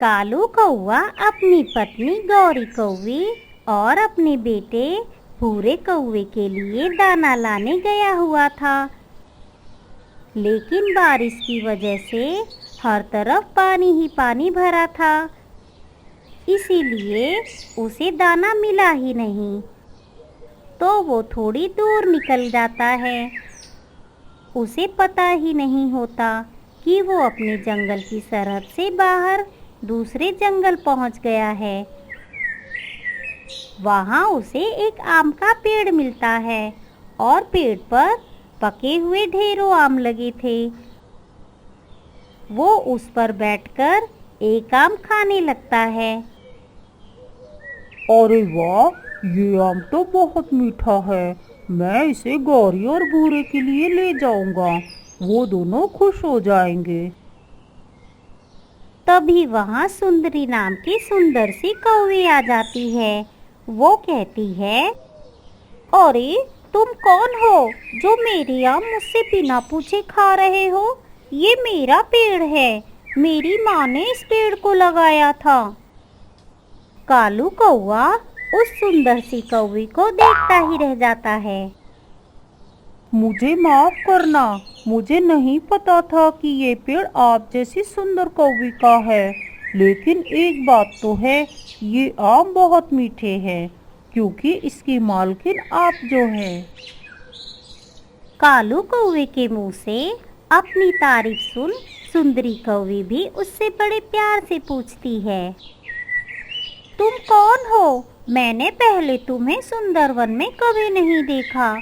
कालू कौआ अपनी पत्नी गौरी कौवी और अपने बेटे भूरे कौवे के लिए दाना लाने गया हुआ था। लेकिन बारिश की वजह से हर तरफ पानी ही पानी भरा था, इसीलिए उसे दाना मिला ही नहीं। तो वो थोड़ी दूर निकल जाता है। उसे पता ही नहीं होता कि वो अपने जंगल की सरहद से बाहर दूसरे जंगल पहुंच गया है। वहां उसे एक आम का पेड़ मिलता है और पेड़ पर पके हुए ढेरों आम लगे थे। वो उस पर बैठकर एक आम खाने लगता है। अरे वाह, ये आम तो बहुत मीठा है। मैं इसे गौरी और भूरे के लिए ले जाऊंगा। वो दोनों खुश हो जाएंगे। तभी वहां सुंदरी नाम की सुंदर सी कौवी आ जाती है। वो कहती है, अरे तुम कौन हो जो मेरे आम मुझसे बिना पूछे खा रहे हो? ये मेरा पेड़ है, मेरी माँ ने इस पेड़ को लगाया था। कालू कौवा उस सुंदर सी कौवी को देखता ही रह जाता है। मुझे माफ करना, मुझे नहीं पता था कि ये पेड़ आप जैसी सुंदर कौवी का है। लेकिन एक बात तो है, ये आम बहुत मीठे हैं, क्योंकि इसकी मालकिन आप जो है। कालू कौवे के मुंह से अपनी तारीफ सुन सुंदरी कौवी भी उससे बड़े प्यार से पूछती है, तुम कौन हो? मैंने पहले तुम्हें सुंदरवन में कभी नहीं देखा।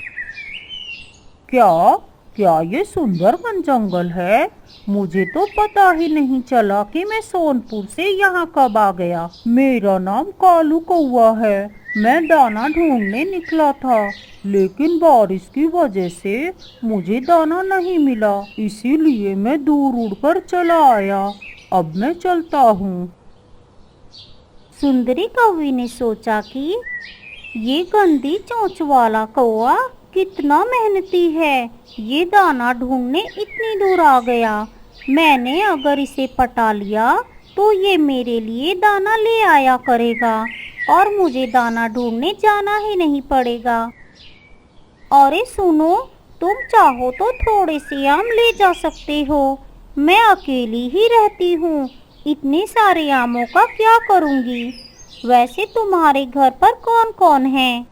क्या क्या ये सुंदरवन जंगल है? मुझे तो पता ही नहीं चला कि मैं सोनपुर से यहाँ कब आ गया। मेरा नाम कालू कौवा है। मैं दाना ढूंढने निकला था, लेकिन बारिश की वजह से मुझे दाना नहीं मिला, इसीलिए मैं दूर उड़कर चला आया। अब मैं चलता हूँ। सुंदरी कौवी ने सोचा कि ये गंदी चोंच वाला कौवा कितना मेहनती है, ये दाना ढूंढने इतनी दूर आ गया। मैंने अगर इसे पटा लिया तो ये मेरे लिए दाना ले आया करेगा और मुझे दाना ढूंढने जाना ही नहीं पड़ेगा। अरे सुनो, तुम चाहो तो थोड़े से आम ले जा सकते हो। मैं अकेली ही रहती हूँ, इतने सारे आमों का क्या करूँगी? वैसे तुम्हारे घर पर कौन कौन है?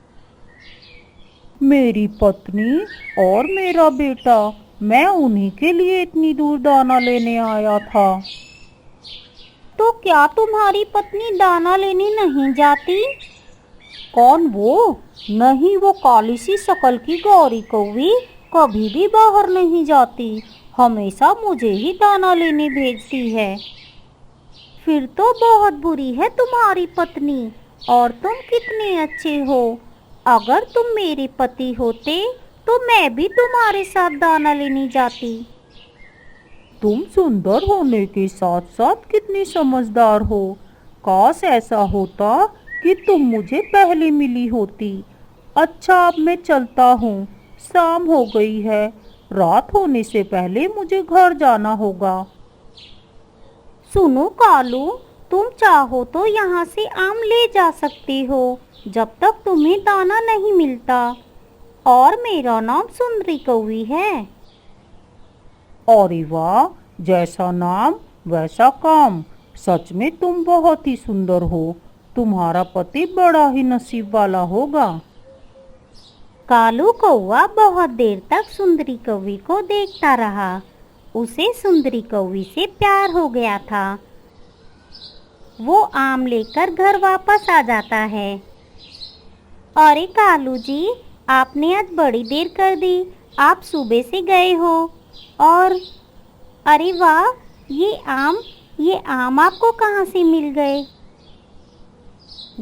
मेरी पत्नी और मेरा बेटा। मैं उन्हीं के लिए इतनी दूर दाना लेने आया था। तो क्या तुम्हारी पत्नी दाना लेने नहीं जाती? कौन वो? नहीं, वो काली सी शकल की गौरी कौवी कभी भी बाहर नहीं जाती, हमेशा मुझे ही दाना लेने भेजती है। फिर तो बहुत बुरी है तुम्हारी पत्नी। और तुम कितने अच्छे हो। अगर तुम मेरे पति होते तो मैं भी तुम्हारे साथ दाना लेने जाती। तुम सुंदर होने के साथ साथ कितनी समझदार हो। काश ऐसा होता कि तुम मुझे पहले मिली होती। अच्छा, अब मैं चलता हूँ। शाम हो गई है, रात होने से पहले मुझे घर जाना होगा। सुनो कालू, तुम चाहो तो यहाँ से आम ले जा सकते हो जब तक तुम्हें दाना नहीं मिलता। और मेरा नाम सुंदरी कौवी है। अरे वाह, जैसा नाम वैसा काम। सच में तुम बहुत ही सुंदर हो। तुम्हारा पति बड़ा ही नसीब वाला होगा। कालू कौवा बहुत देर तक सुंदरी कौवी को देखता रहा। उसे सुंदरी कौवी से प्यार हो गया था। वो आम लेकर घर वापस आ जाता है। अरे कालू जी, आपने आज बड़ी देर कर दी। आप सुबह से गए हो और अरे वाह, ये आम आपको कहाँ से मिल गए?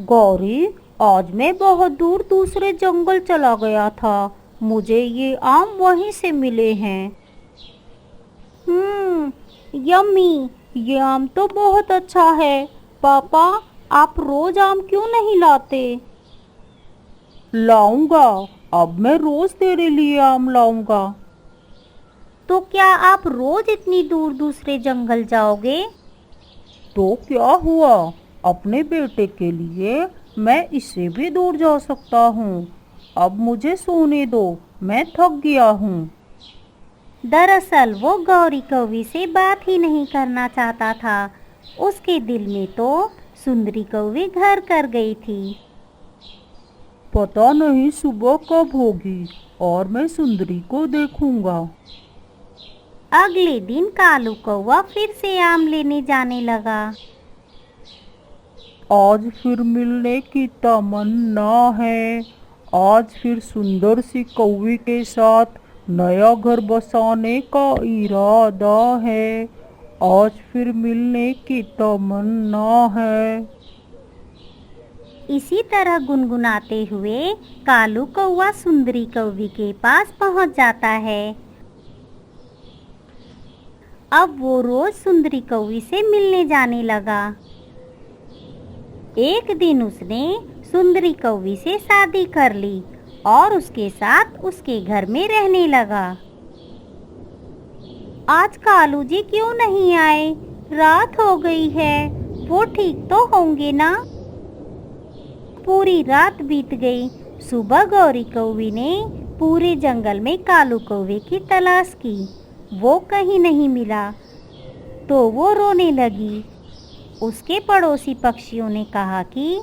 गौरी, आज मैं बहुत दूर दूसरे जंगल चला गया था। मुझे ये आम वहीं से मिले हैं। यम्मी, ये आम तो बहुत अच्छा है। पापा, आप रोज आम क्यों नहीं लाते? लाऊंगा, अब मैं रोज तेरे लिए आम लाऊंगा। तो क्या आप रोज इतनी दूर दूसरे जंगल जाओगे? तो क्या हुआ, अपने बेटे के लिए मैं इससे भी दूर जा सकता हूँ। अब मुझे सोने दो, मैं थक गया हूँ। दरअसल वो गौरी कौवी से बात ही नहीं करना चाहता था। उसके दिल में तो सुंदरी कौवी घर कर गई थी। पता नहीं सुबह कब होगी और मैं सुंदरी को देखूंगा। अगले दिन कालू कौवा फिर से आम लेने जाने लगा। आज फिर मिलने की तमन्ना है। आज फिर सुंदर सी कौवी के साथ नया घर बसाने का इरादा है। आज फिर मिलने की तमन्ना है। इसी तरह गुनगुनाते हुए कालू कौवा सुंदरी कौवी के पास पहुंच जाता है। अब वो रोज सुंदरी कौवी से मिलने जाने लगा। एक दिन उसने सुंदरी कौवी से शादी कर ली और उसके साथ उसके घर में रहने लगा। आज कालू जी क्यों नहीं आए? रात हो गई है, वो ठीक तो होंगे ना? पूरी रात बीत गई। सुबह गौरी कौवी ने पूरे जंगल में कालू कौवे की तलाश की। वो कहीं नहीं मिला तो वो रोने लगी। उसके पड़ोसी पक्षियों ने कहा कि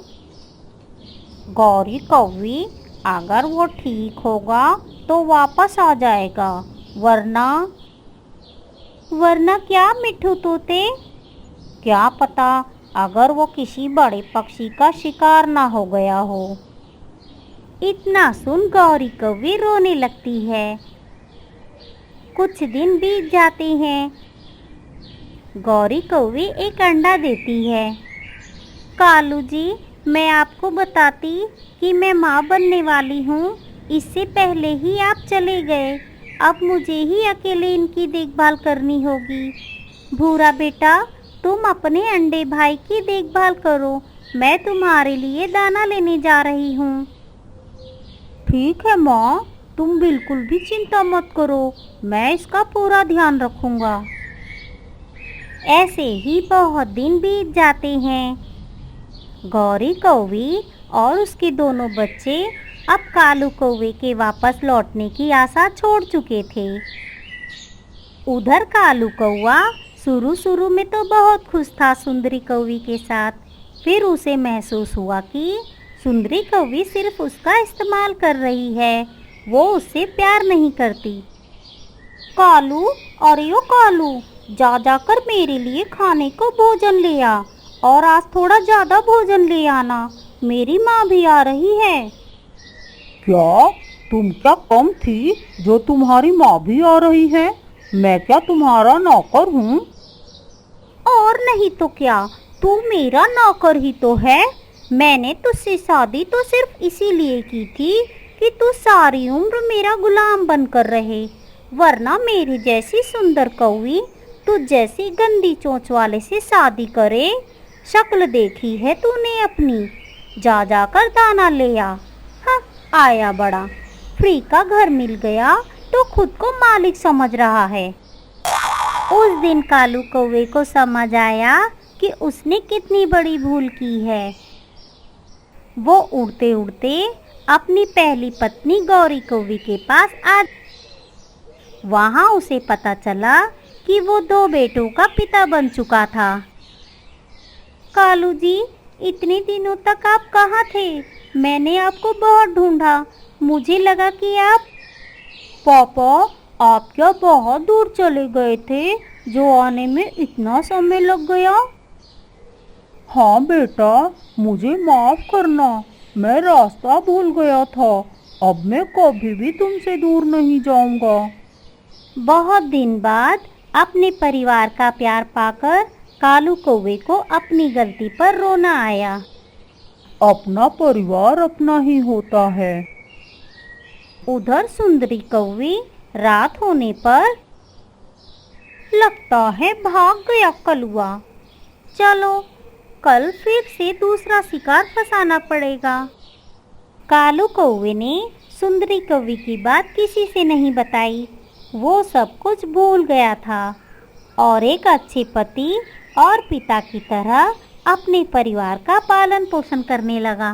गौरी कौवी अगर वो ठीक होगा तो वापस आ जाएगा, वरना क्या मिट्ठू तोते, क्या पता अगर वो किसी बड़े पक्षी का शिकार ना हो गया हो। इतना सुन गौरी कौवी रोने लगती है। कुछ दिन बीत जाते हैं। गौरी कौवी एक अंडा देती है। कालू जी, मैं आपको बताती कि मैं माँ बनने वाली हूँ, इससे पहले ही आप चले गए। अब मुझे ही अकेले इनकी देखभाल करनी होगी। भूरा बेटा, तुम अपने अंडे भाई की देखभाल करो, मैं तुम्हारे लिए दाना लेने जा रही हूँ। ठीक है माँ, तुम बिल्कुल भी चिंता मत करो, मैं इसका पूरा ध्यान रखूँगा। ऐसे ही बहुत दिन बीत जाते हैं। गौरी कौवी और उसके दोनों बच्चे अब कालू कौवे के वापस लौटने की आशा छोड़ चुके थे। उधर कालू कौवा शुरू में तो बहुत खुश था सुंदरी कौवी के साथ। फिर उसे महसूस हुआ कि सुंदरी कौवी सिर्फ उसका इस्तेमाल कर रही है, वो उससे प्यार नहीं करती। कालू, अरे ओ कालू, जा जाकर मेरे लिए खाने को भोजन ले आ, और आज थोड़ा ज़्यादा भोजन ले आना, मेरी माँ भी आ रही है। क्या तुम क्या कम थी जो तुम्हारी माँ भी आ रही है? मैं क्या तुम्हारा नौकर हूँ? और नहीं तो क्या, तू मेरा नौकर ही तो है। मैंने तुझसे शादी तो सिर्फ इसीलिए की थी कि तू सारी उम्र मेरा गुलाम बनकर रहे, वरना मेरी जैसी सुंदर कौवी तू जैसी गंदी चोंच वाले से शादी करे। शक्ल देखी है तूने अपनी, जा जाकर दाना ले आ। हाँ, आया बड़ा, फ्री का घर मिल गया तो खुद को मालिक समझ रहा है। उस दिन कालू कौवे को समझ आया कि उसने कितनी बड़ी भूल की है। वो उड़ते उड़ते अपनी पहली पत्नी गौरी कौवी के पास आ। वहाँ उसे पता चला कि वो 2 बेटों का पिता बन चुका था। कालू जी, इतने दिनों तक आप कहाँ थे? मैंने आपको बहुत ढूंढा, मुझे लगा कि आप। पापा, आप क्या बहुत दूर चले गए थे जो आने में इतना समय लग गया? हाँ बेटा, मुझे माफ करना, मैं रास्ता भूल गया था। अब मैं कभी भी तुमसे दूर नहीं जाऊंगा। बहुत दिन बाद अपने परिवार का प्यार पाकर कालू कौवे को अपनी गलती पर रोना आया। अपना परिवार अपना ही होता है। उधर सुंदरी कौवी रात होने पर, लगता है भाग गया कलुआ। चलो, कल फिर से दूसरा शिकार फंसाना पड़ेगा। कालू कौवे ने सुंदरी कौवी की बात किसी से नहीं बताई। वो सब कुछ भूल गया था और एक अच्छे पति और पिता की तरह अपने परिवार का पालन पोषण करने लगा।